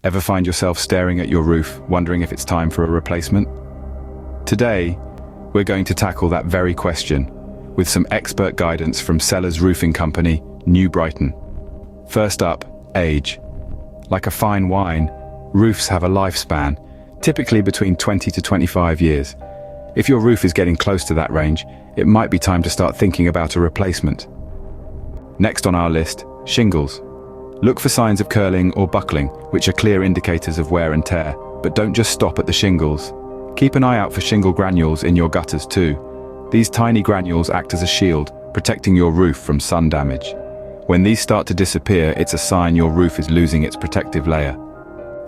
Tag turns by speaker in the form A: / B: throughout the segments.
A: Ever find yourself staring at your roof, wondering if it's time for a replacement? Today, we're going to tackle that very question with some expert guidance from Sellers Roofing Company, New Brighton. First up, age. Like a fine wine, roofs have a lifespan, typically between 20 to 25 years. If your roof is getting close to that range, it might be time to start thinking about a replacement. Next on our list, shingles. Look for signs of curling or buckling, which are clear indicators of wear and tear, but don't just stop at the shingles. Keep an eye out for shingle granules in your gutters too. These tiny granules act as a shield, protecting your roof from sun damage. When these start to disappear, it's a sign your roof is losing its protective layer.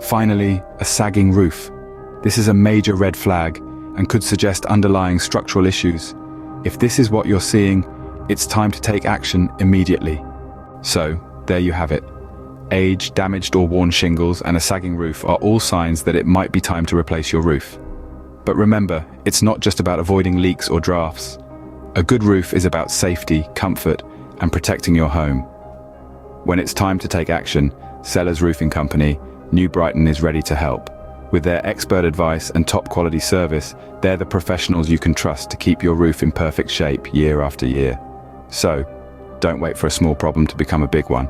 A: Finally, a sagging roof. This is a major red flag and could suggest underlying structural issues. If this is what you're seeing, it's time to take action immediately. So, there you have it. Age, damaged or worn shingles, and a sagging roof are all signs that it might be time to replace your roof. But remember, it's not just about avoiding leaks or drafts. A good roof is about safety, comfort, and protecting your home. When it's time to take action, Sellers Roofing Company, New Brighton is ready to help. With their expert advice and top quality service, they're the professionals you can trust to keep your roof in perfect shape year after year. So, don't wait for a small problem to become a big one.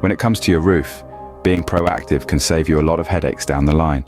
A: When it comes to your roof, being proactive can save you a lot of headaches down the line.